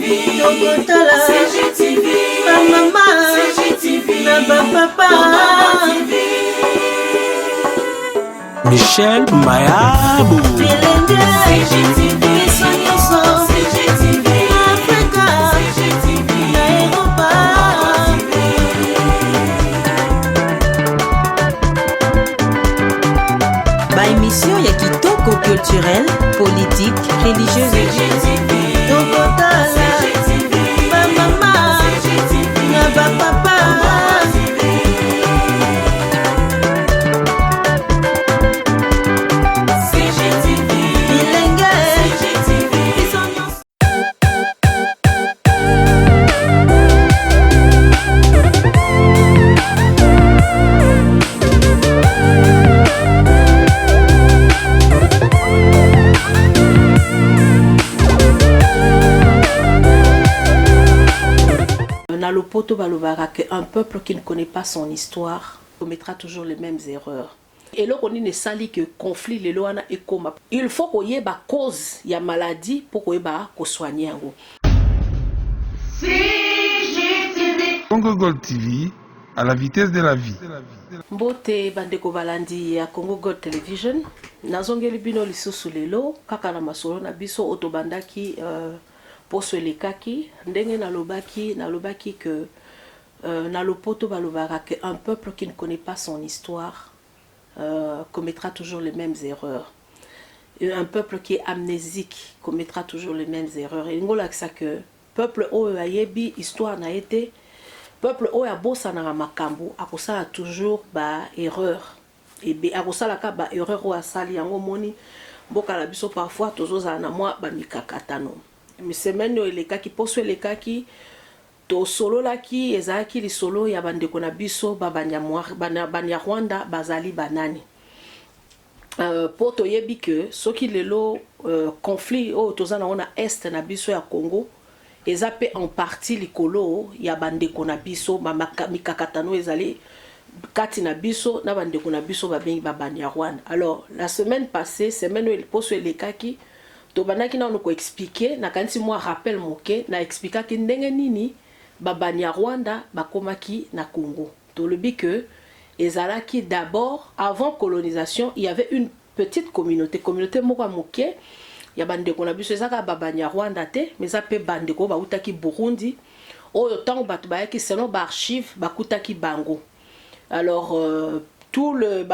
Tokotala CGTV, maman CGTV, na papa Michel Mayabou CGTV, CGTV, Africa CGTV, Europa. Ba émission ya kitoko culturel, politique, religieuse. CGTV, Tokotala CGTV, maman CGTV, na papa. Un peuple qui ne connaît pas son histoire commettra toujours les mêmes erreurs. Et là, on ne sali que conflit les lois et comme il faut qu'on y ait ba cause ya maladie pour qu'on y ait soigner. Congo Gold TV à la vitesse de la vie. Mbote bandeko balandi ya Congo Gold Television. Nazongeli bino lisusu lelo kaka na masolo na biso otobandaki poso elekaki ndenge nalobaki que na lopoto balobaka que un peuple qui ne connaît pas son histoire commettra toujours les mêmes erreurs. Et un peuple qui est amnésique commettra toujours les mêmes erreurs. Et ngola ça que peuple oyo ayebi histoire na été peuple oyo abosa na makambo akosala toujours ba erreur et be akosala ka ba erreur o asali yango moni mboka la biso parfois tozoza na mwa ba mikakatano. Mais semaine elekaki poso elekaki to solo laki ezaki li solo ya bandeko na biso banya Rwanda bazali banani po to yebi que soki lelo conflit o tozana ona est na biso ya Congo ezape en partie likolo ya bandeko na biso mikakatano ezali kati na biso na bandeko na biso babengi banya Rwanda. Alors la semaine passée semaine poso elekaki to banaki na ko expliquer na kanti moi rappel moke na expliquer ki ndenge nini babanya Rwanda bakomaki na Congo. To le bi que ezalaki d'abord avant colonisation, il y avait une petite communauté moko moke ya bandeko na biso ezaka babanya Rwanda te mais ça pe bandeko ba utaki Burundi oyo tango batu bayaki selon ba archive bakutaki bango. Alors tout le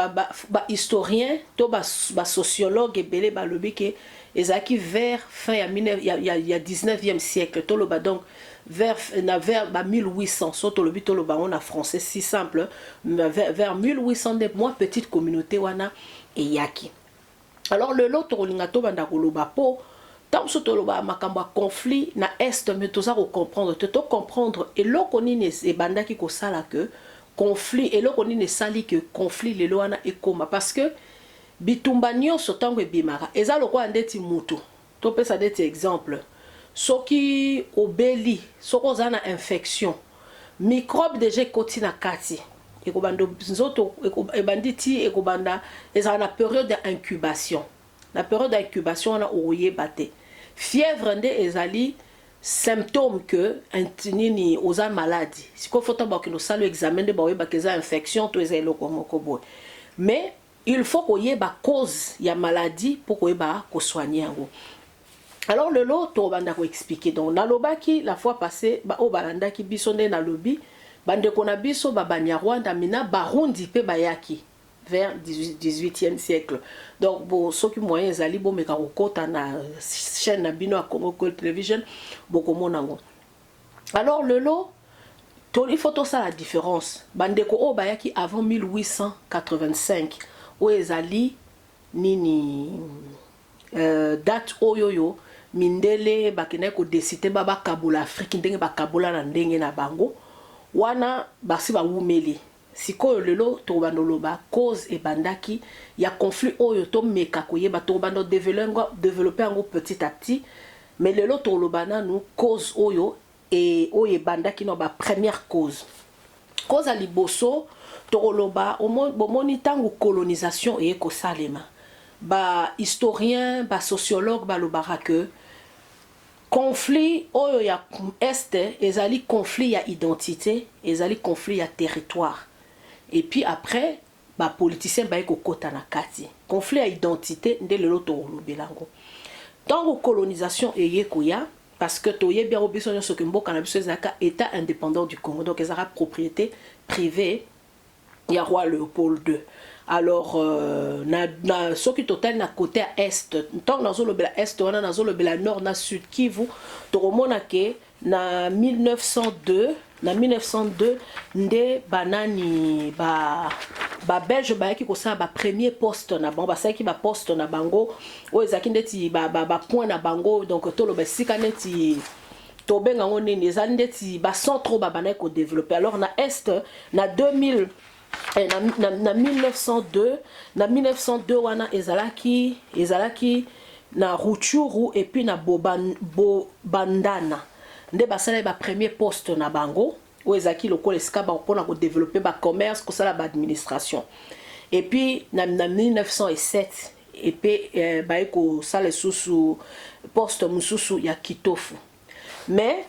historien to ba sociologue ebele ba lobi ke ezaki vers fin ya 19e siècle to lo ba donc vers 1800 soto le but to lo ba on a français si simple vers 1800 de moi petite communauté wana et yaki. Alors le lot rolinga to banda ko lo ba po tant soto lo ba makambo conflit na est mais to za ko comprendre to comprendre et lo konini e banda ki ko sala que conflit et lo konini sali que conflit le loana e koma parce que bitumba nyonso tango ebimaka eza lokwa ndeti mutu to pesa deti exemple soki obeli soko oza na infection microbe déjà ekoti na kati ekobanda nzoto ebandi ti ekobanda eza na période d'incubation. La période d'incubation wana oyeba te fièvre nde ezali symptôme que nini oza maladie siko fota ba kino salo examen de ba oyeba ke eza infection to eza eloko moko boy mais il faut qu'on y ait ba cause ya maladie pour qu'on y ait soigner. Alors le lot to banda ko expliquer donc nalobaki la fois passée ba o balanda ki biso nde na lobi bande kona biso ba banya Rwanda mina barundi pe bayaki vers 18e siècle. Donc bo soki moyen ezali bo meka kokota na chaîne na bino à Congo Gold Television boko monango. Alors le lot il faut tout ça la différence bande ko o bayaki avant 1885 où ezali nini date oyoyo mindele bakene ko décider baba kabula Afrique ndenge bakabula na ndenge na bango wana basi ba wumeli sikoyo lelo to bandoloba cause e bandaki ya conflit oyo to meka koyeba to bando développer ngo petit à petit mais lelo to lobana nous cause oyo et oyo bandaki no ba première cause à liboso tokoloba bomoni tango colonisation et ekosalema ba historien ba sociologue ba lobara que conflit oyo ya est ezali conflit ya identité, ezali conflit ya territoire. Et puis après ba politicien ba ekokota na kati. Conflit ya identité nde lelo to lobelango. Dans la colonisation eyekoya parce que toye bien obiso nyoso ke mboka na biso ezaka état indépendant du Congo, donc ezaka propriété privée ya roi Léopold II. Alors na soki total na côté à est, tant nazo le bela est wana nazo le bela nord na sud Kivu, to komona ke na 1902 nde banani ba belge ba yaki ko sa ba premier poste na bango, ba sa ki ba poste na bango o ezaki ndeti ba point na bango, donc to lo ba sika neti to benga ngone ni ezali ndeti ba centre ba banai ko développer. Alors na est na 2000 na 1902 wana ezalaki na Rutshuru et puis na Bobandana nde basala ba premier poste na bango o ezaki lokola esika ba pona ko développer ba commerce ko sala ba administration. Et puis na 1907 et puis ba eko sala susu poste mususu ya Kitofu. Mais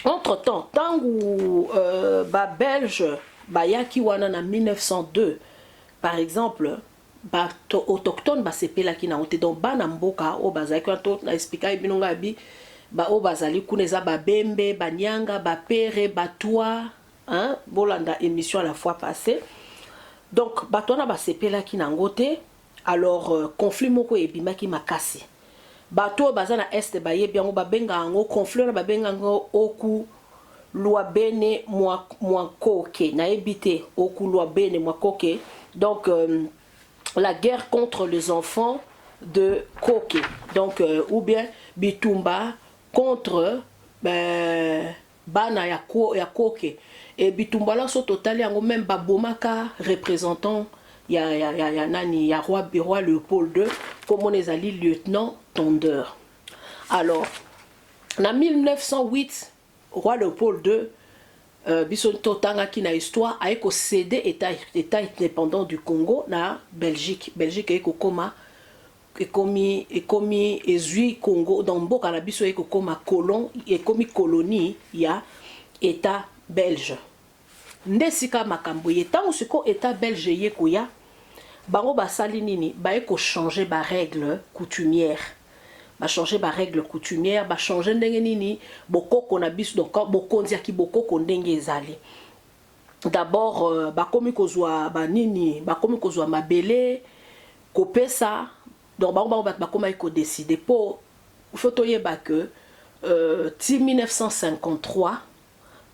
entre temps tangu ba belge bayaki wana na 1902 par exemple ba autochtone ba sepelaki na ote donc bana mboka o bazaki to na expliquer binonga bi ba o bazali kuneza ba bembe banyanga ba pere batwa hein bolanda émission la fois passée. Donc batona ba sepelaki na ngote. Alors conflit moko ebimaki makasi bato bazana est baye bien ba benga ngo conflit na ba benga ngo oku Luabene Mwakoke na ebité oku Luabene Mwakoke, donc la guerre contre les enfants de Koke, donc ou bien Bitumba contre bana ya Koke. Et Bitumba là so total yango même babomaka représentant ya nani ya roi Léopold II comme on ezali lieutenant tondeur. Alors en 1908 roi Léopold II biso totanga ki na histoire a eko cédé état indépendant du Congo na Belgique eko koma ekomi ezui Congo dans mboka na biso eko koma colon ekomi colonie ya état belge. Ndesika makambo yetango siko état belge yekoya bango basali nini ba eko changer ba règle coutumière. Ba changer ba règle coutumière, ba changer ndenge nini bokoko na biso donc bokonzi ki bokoko ndenge ezali. D'abord ba komi kozwa ba nini ba komi kozwa mabele kopesa donc ba komi ko décider pour photo yeba que ti 1953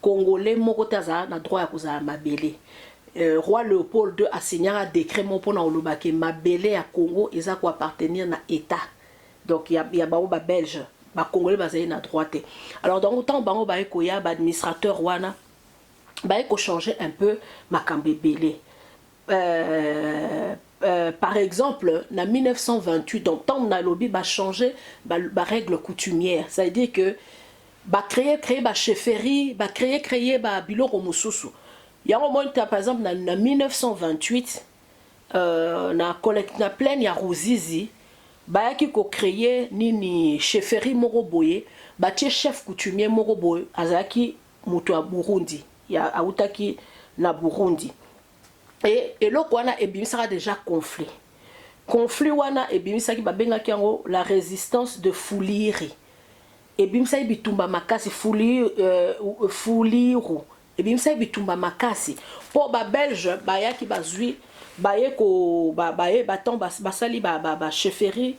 congolais moko taza na droit ya kozala mabele. Roi Léopold II a signé un décret mon pona olobaki mabele ya Congo eza ko appartenir na état. Donc il y a ba belge ba congolais bazali na droite. Alors dans autant bango ba eko ya ba administrateur wana ba eko changer un peu makambe belé. Par exemple en 1928 donc tant na lobby ba changer ba règle coutumière, ça veut dire que ba créer ba chefferie, ba créer ba biloko mususu. Il y a un moment par exemple en 1928 na plaine ya Ruzizi bayaki ko créer nini chefferie moko boye batie chef coutumier moko boye azaki mutu ya Burundi ya autaki na Burundi et eloko wana ebimisaka déjà conflit wana ebimisaki babengaki yango la résistance de Fuliri ebimisaki bitumba makasi Fuliru ebimisaki bitumba makasi po ba belge bayaki bazui baye ko baye baton basali ba chefferie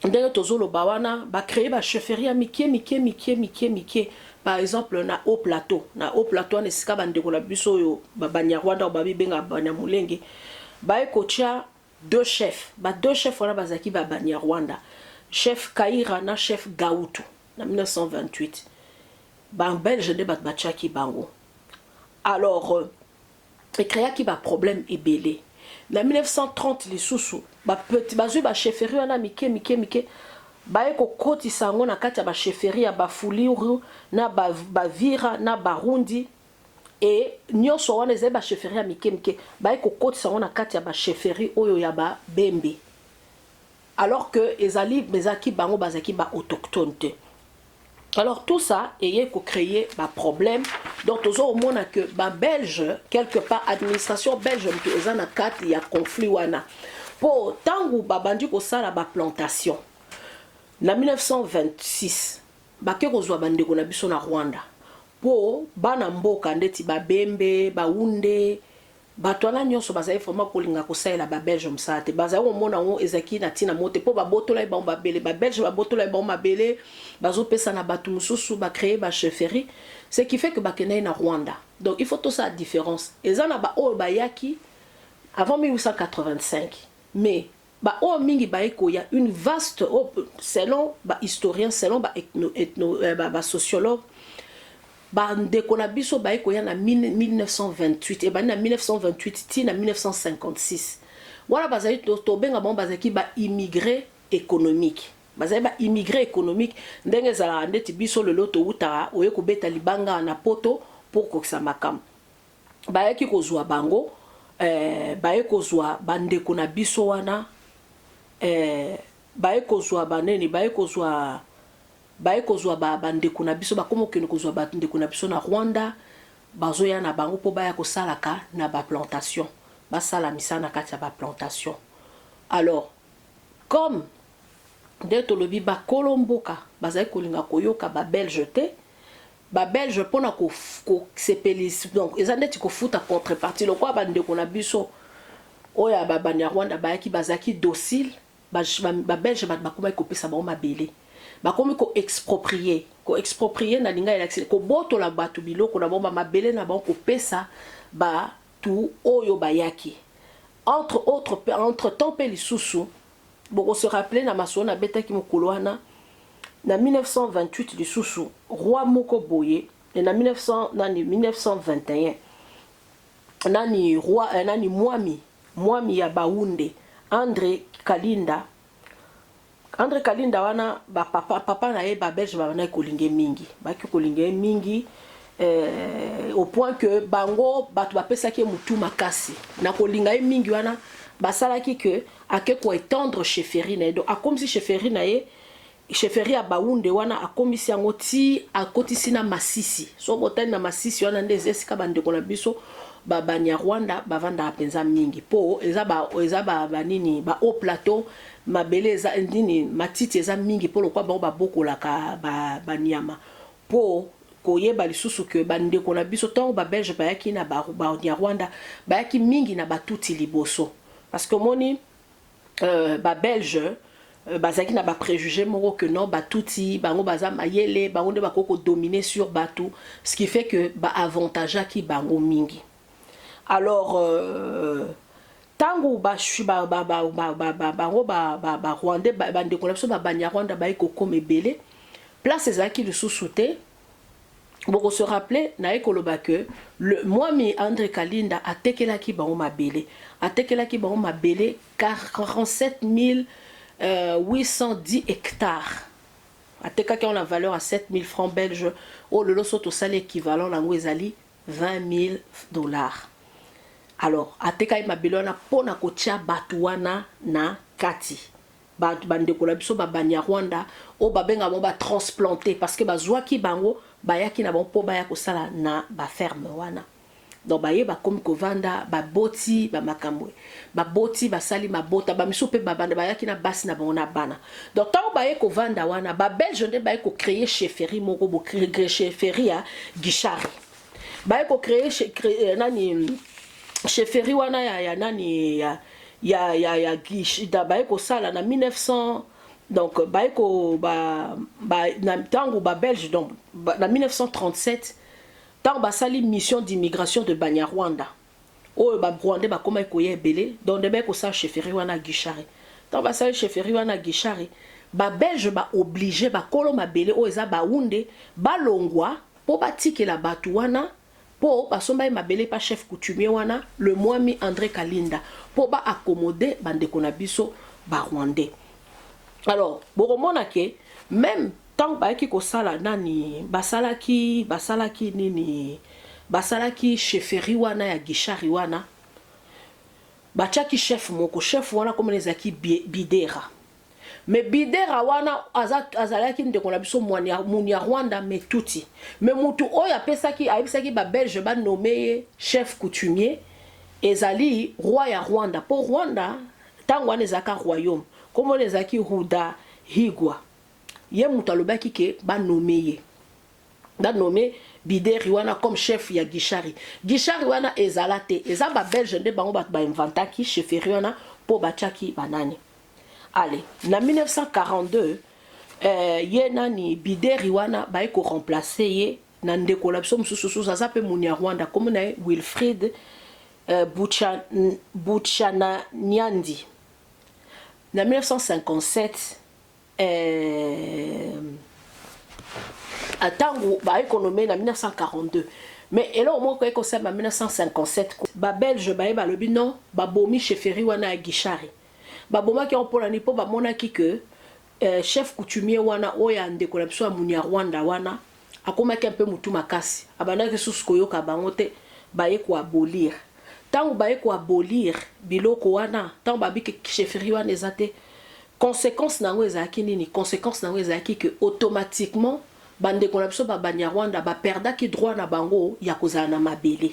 ndenge tozolo bawana ba créer ba chefferie ya mike par exemple na haut plateau on esika bandeko na biso yo Banyarwanda ba bibenga Banyamulenge baye ko tia deux chefs wana bazaki ba Banyarwanda chef Kaira na chef Gautu na 1928 ba belge de bat bachaki bango. Alors et créa qui ba problème ebélé. Na 1930 les sousou ba petit bazui ba chefferie wana mike ba eko koti sango na kati ya ba chefferie ya Bafuliru na Bavira na Barundi et nyonso wana ezali ba chefferie ya mike ba eko koti sango na kati ya ba chefferie oyo ya ba Bembe. alors que ezali bezaki bango bazaki ba autochtone te. Alors tout ça ayait créé un problème. Donc toujours au monde que ba Belge quelque part administration belge ils en a quatre il y a conflit wana. Pour tangu babandi ko sala ba plantation. Na 1926 ba ke kozwa bande ko na biso na Rwanda. Po bana mboka ndeti ba Bembe ba Hunde bato wana nyonso bazali vraiment kolinga kosalela ba Belge msate bazali omona ngo ezaki na tina mote po babotola ba babele ba Belge babotola ba mabele bazopesa na bato mususu ba créer ba chefferie, ce qui fait que ba kenai na Rwanda. Donc il faut tout ça différence ezana ba o bayaki avant 1885 mais ba o mingi ba eko ya une vaste selon ba historien selon ba ba sociologue ndeko na biso baye koya na 1928 et na 1928 ti na 1956 wala bazali to benga bon bazaki ba immigré économique bazali ba immigré économique ndenge za ndeti biso le loto uta oye ko beta libanga na poto pour kokisa makam baye ki kozwa bango baye kozwa bandeko na biso wana baye kozwa baneni baye kozwa bandeko na biso bakomo kene kozwa bandeko na biso na Rwanda bazoya na bango po baya kosalaka na ba plantation basala misana kati ya ba plantation. Alors comme de tolobi ba kolomboka bazali kolinga koyoka ba Belge te ba Belge pona ko sepelis donc ezandeti ko futa contrepartie lokwa bandeko na biso oya ba Rwanda bayaki bazaki docile ba Belge bakoma kopesa ba mabele bakomi ko exproprier na linga election ko botola batu biloko na bomba mabele na banko pesa ba tout oyo bayaki entre temps pe lisusu boko se rappeler na masona betaki mokoloana na 1928 lisusu roi moko boye et na 1921 nani roi nani mwami ya Bahunde André Kalinda wana ba papa na ye ba Belge ba na kolinge mingi baki kolinge mingi au point que bango batu ba pesaki mutu makasi na kolinga ye mingi wana basalaki que ake ko étendre chefferie na donc akomisi chefferie na ye chefferie ya Bahunde wana akomisi yango ti akotisi na Masisi so botani na Masisi wana ndeze sika bandeko na biso ba Banyarwanda bavanda penza mingi po eza ba nini ba haut plateau mabele eza ndini matiti eza mingi po lokwa ba bokolaka ba nyama po koyeba lisusu ke bandeko na biso tango ba Belge bayaki na ba Nyarwanda bayaki mingi na batuti liboso parce que moni ba Belge bazaki na ba préjugé moko que non batuti bango baza mayele bango nde bakoko dominer sur batu ce qui fait que ba avantage ki bango mingi. Alors tango Rwandais bandeko na biso ba Banyarwanda bayi kokoma ebele place ezaki lisusu te boko se rappeler na ekoloba que le mwami André Kalinda atekelaki bango mabele 47 810 hectares atekaki en la valeur à 7 000 francs belges au le losoto sale équivalent lango ezali $20,000. Alors atekai mabele wana pona kotia batu wana na kati bandeko na biso ba Banyarwanda o babenga mo ba transplanter parce que bazwaki bango bayaki na bon po baya kosala na ba ferme wana donc baye ba komi kovanda ba boti ba makamwe ba boti basali mabota ba miso pe babanda bayaki na basi na bango na bana donc tant baye kovanda wana ba Belge nde baye ko créer chefferie moko bo créer chefferie ya Gishari baye ko créer nani chefferie wana ya nani ya Gishida baye ko sala na 1900 donc baye ko na tango ba Belge donc na 1937 tant basali mission d'immigration de Banyarwanda o ba Rwandais ba koma ko yebele donc de baye ko sala chefferie wana Gishari tant basali chefferie wana Gishari ba Belge ba obligé ba kolo mabele o eza ba Hunde ba longwa po batikela batu wana po basomba mabele pa chef coutumier wana le mwami André Kalinda po ba accommoder bandeko na biso ba Rwandais. Alors boromona ke même tant ba ki ko sala nani basalaki nini basalaki chefferie wana ya Gishari wana bachaki chef moko chef wana comme les aki Bidera mais bidera wana azalaki ndeko na biso muni ya Rwanda mais tuti mais mutu oyo ayebisaki ba belge ba nommé chef coutumier ezali roi ya Rwanda pour Rwanda tango wana ezaka royaume comme on ezaki Ruda Higwa ye mutu alobaki ke ba nommé bideri wana comme chef ya Gishari wana ezalate eza ba belge nde bango ba inventaki chefferie wana po bachaki banani. Allez, na 1942 ye nani bideri wana ba ko remplacer ye na ndeko la biso mususu za pe muni ya Rwanda comme na Wilfrid Buchana Nyandi. Na 1957 atango ba économie na 1942 mais et là au moins ko en 1957 ba belge ba lobi non ba bomi chefferie wana ya Gishari ba boma ki on pona ni po ba monaki que chef coutumier wana oya ndeko la biso ya muni ya Rwanda wana akomaki un peu mutu makasi abandaki susu koyoka bango te ba ye ko abolir tango ba ye ko abolir biloko wana tango ba bi chefferie wana ezate conséquence nango ezaki nini conséquence nango ezaki que automatiquement bande ko na biso ba Banyarwanda ba perdaki droit na bango ya kozala na mabele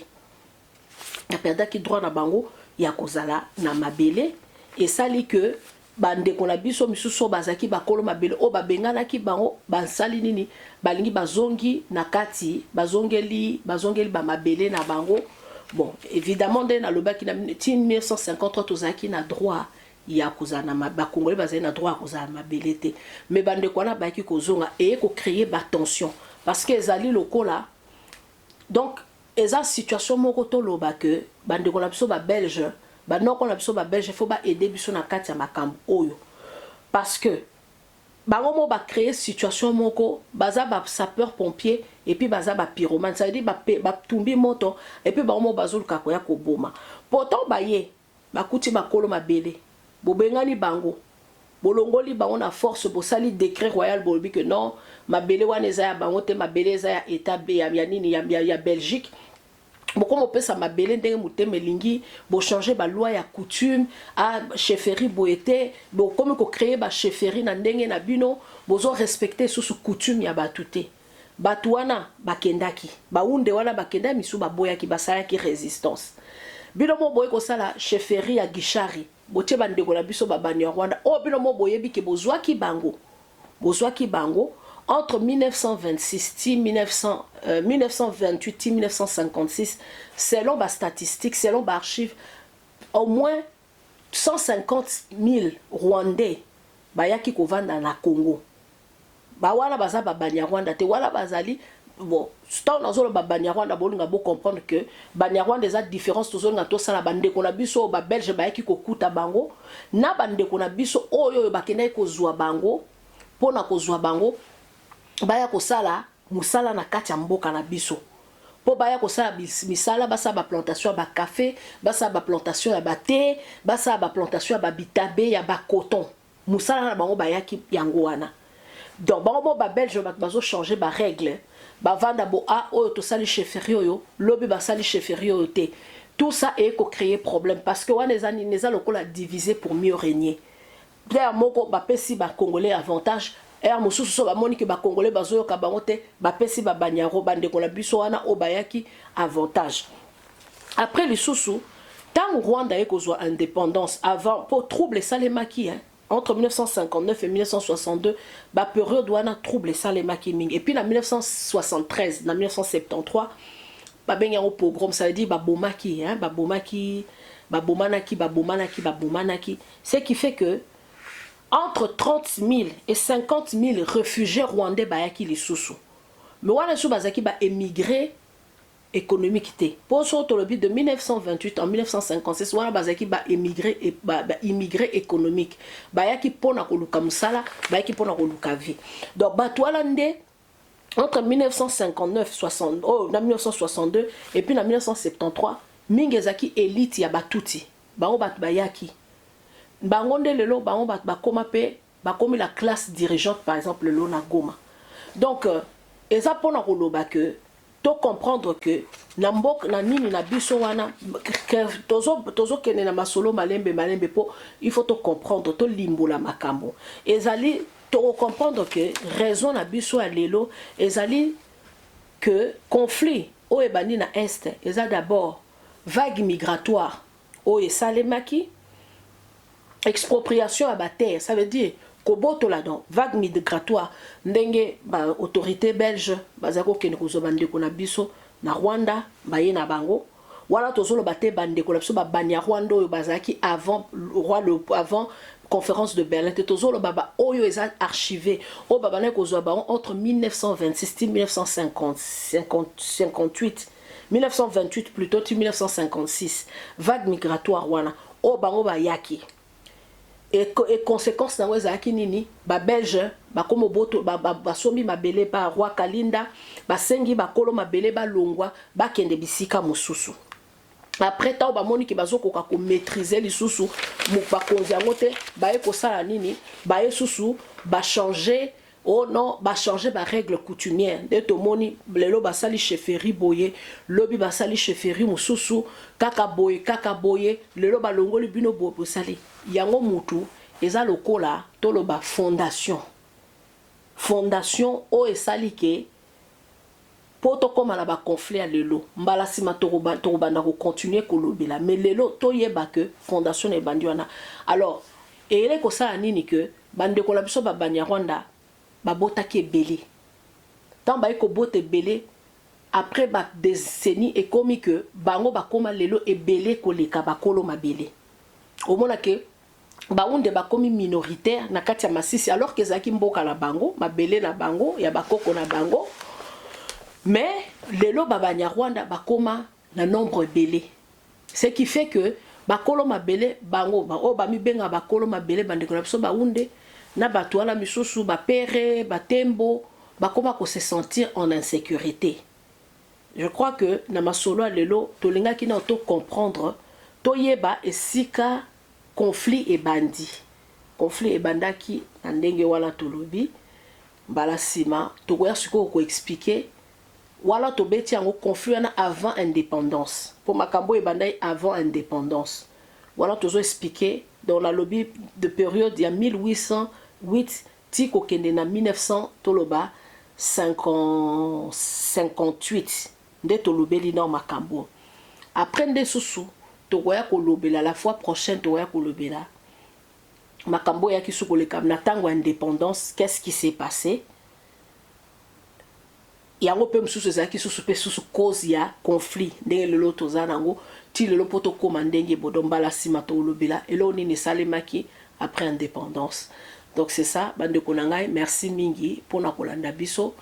ya perdaki droit na bango ya kozala na mabele et sali que bande ko na biso misusu bazaki bakolo mabele o babenganaki bango basali nini balingi bazongi na kati bazongeli ba mabele na bango. Bon évidemment dès na lobaki na 1953 tozaki na droit ya kozana ba congolais bazali na droit kozana mabelete mais bande ko na baki kozonga et ko créer ba tension parce que ezali lokola donc eza situation moko to loba que bande ko na biso ba belge ba non ko na biso ba belge faut ba aider biso na kati ya makambo oyo parce que bango mo ba créer situation moko baza ba sapeur pompier et puis baza ba pyromane ça veut dire ba tumbi moto et puis bango mo bazuluka ko ya ko boma pourtant ba ye ba kuti ba kolo mabele bobengani bango bolongoli bango na force bosali décret royal bolobi que non mabele wana eza ya bango te mabele eza ya état B ya nini ya Belgique bokomo pesa mabele ndenge muteme lingi bo changer ba loi ya coutume a chefferie boete bokomo ko créer ba chefferie na ndenge na bino bozo respecter sous coutume ya batute batu wana bakendaki baunde wana bakenda misu baboyaki basalaki résistance bino mo boye ko sala chefferie ya Gishari botie bandeko na biso ba Banyarwanda o bino mo boyebi ke bozwaki bango entre 1926 1928 1956 selon ba statistiques selon ba archives au moins 150 000 Rwandais bayaki kovanda na Congo ba wala baza ba Banyarwanda te wala bazali bon stand dans le Banyarwanda bolinga bo comprendre que Banyarwanda eza différence to zonga to sala bande ko na biso ba belge ba yaki kokuta bango na bande ko na biso oyo bakenda ko zwa bango pona ko zwa bango baya ko sala musala na kati ya mboka na biso po baya ko sala misala basa ba plantation ba café basa ba plantation ya ba thé basa ba plantation ya ba bitabe ya ba coton musala na bango bayaki yango wana donc bango ba belge bazo changer ba règle bavanda bo a oyo to sali chefferie oyo lobi ba sali chefferie oyo te tout ça est ko créer problème parce que wana neza lokola diviser pour mieux régner d'ailleurs moko ba pesi ba congolais avantage et mosusu so ba moni que ba congolais bazo ka bango te ba pesi ba Banyaro bande ko la biso wana obayaki avantage après les susu tant Rwanda est ko zo indépendance avant pour trouble salemaki hein entre 1959 et 1962 ba période wana trouble salemaki ming et puis en 1973 en 1973 ba benga au pogrom ça veut dire ba bomaki hein ba bomanaki ce qui fait que entre 30 000 et 50 000 réfugiés rwandais bayaki les sous mais wana sou bazaki ba émigré économique té pour surtout le but de 1928 en 1956 wana bazaki ba émigré et ba immigré économique bayaki pona koluka musala bayaki pona koluka vie donc batwala nde entre 1959 60 oh na 1962 et puis en 1973 mingezaki élite ya batuti bango bat bayaki bango nde lelo bango bat bakoma pe bakomi la classe dirigeante par exemple le na Goma donc eza pona koloba que to comprendre que na mbok na nini na biso wana tozo kene na masolo malembe po il faut to comprendre to limbola makambo ezali to comprendre que raison na biso ya lelo ezali que conflit o ebandi na est eza d'abord vague migratoire o esalemaki expropriation à ba terre, ça veut dire koboto là donc vague migratoire ndenge ba autorité belge bazako kene kozobande ko na biso na Rwanda baye na bango wala tozolo bate bande ko la biso ba banya Rwanda oyo bazaki avant avant conférence de Berlin tozolo baba oyo eza archivé o baba na kozwa ba entre 1926 et 1958 1928 plutôt 1956 vague migratoire wana o bango ba yaki et conséquence na wezaki nini ba belge ba komo boto ba sombi mabele ba roi Kalinda ba sengi ba kolo mabele ba longwa ba kende bisika mususu après ta ba moni ki bazoko ka ko maîtriser lisusu mu ba konzi angote ba e ko sala nini ba e susu ba changer oh non ba changer ba règle coutumière de to moni lelo ba sali chefferie boye lobi ba sali chefferie mususu kaka boye lelo ba longoli bino bo sali yango mutu eza lokola toloba fondation o esali ke poto koma na ba conflit à lelo mbala sima tokobanda ko continuer kolobela mais lelo toyeba que fondation e bandiwana alors ele ko sala nini que bande ko la biso ba banya Rwanda babotaki ebele tant ba ko bote ebele après ba décennie et comme que bango bakoma lelo ebele koleka bakolo mabele omona ke baunde bakomi minoritaire na kati ya Masisi alors que zaki mboka na bango mabele na bango ya bakoko na bango mais lelo babanya Rwanda bakoma na nombre ebele ce qui fait que bakolo mabele bango o bami benga bakolo mabele bandeko na biso baunde na bato wana misusu bapere batembo bakoma ko se sentir en insécurité. Je crois que na masolo a lelo tolingaki na to comprendre toyeba esika conflit et bandaki na ndenge wala tolobi mbala sima tokoya siko ko expliquer wala tobeti yango conflit na avant indépendance pour makambo e bandai avant indépendance wala tozo expliquer dans la lobby de période ya 1808 tiko kende na 1900 toloba 58 nde tolobeli na makambo après nde susu tokoya kolobela la fois prochaine tokoya kolobela makambo ya kisuko le kam na tango indépendance qu'est-ce qui s'est passé yango pe msusu ezaki susu pe susu cause ya conflit ndenge lelo tozanango ti lelo poto koma ndenge bodombala sima tolobela elo nini salemaki après indépendance. Donc c'est ça bande konangai merci mingi pona kolanda biso.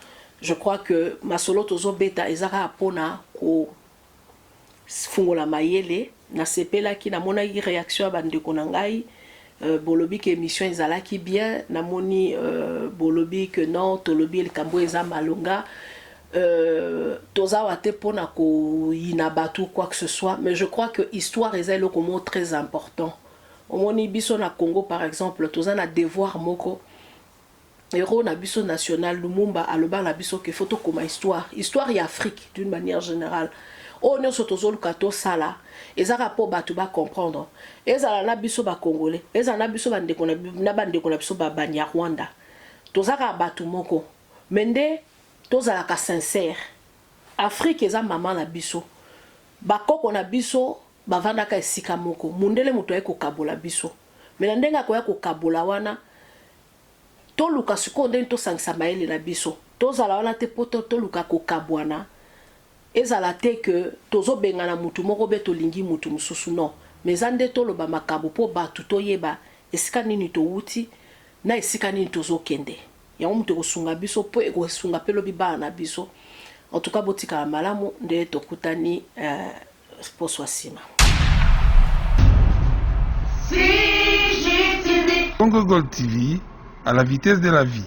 Je crois que masolo tozo beta ezaka pona ko fungola mayele na sepela ki na mona réaction bande konangai bolobi que émission ezalaki bien na moni bolobi que non tolobi el kambo eza malonga toza wate pona ko inabatu quoi que ce soit mais je crois que histoire eza le mot très important. Au moni biso na Congo par exemple toza na devoir moko héros na biso national Lumumba aloba na biso que photo comme histoire ya Afrique d'une manière générale o nyonso tozoluka to sala ezaka po batu ba comprendre ezala na biso ba congolais ezala na biso bandeko na bandeko na biso ba banya Rwanda tozaka batu moko mende tozala ka sincère Afrique eza mama na biso bakoko na biso bavandaka esika moko mundele muto ayeko kabola biso mais ndenga ko yako kabola wana to luka siko ndeni to sangisa mayele na biso tozala wana te poto to luka ko kabwana ezala te que tozo bengana mutu moko be to lingi mutu mususu non mais ande to loba makabo po batu to yeba esika nini to wuti na esika nini tozo kende ya mutu ko sunga biso po ko sunga pelo biba na biso en tout cas botika malamu nde to kutani pour Swasima. Congo Gold TV, à la vitesse de la vie.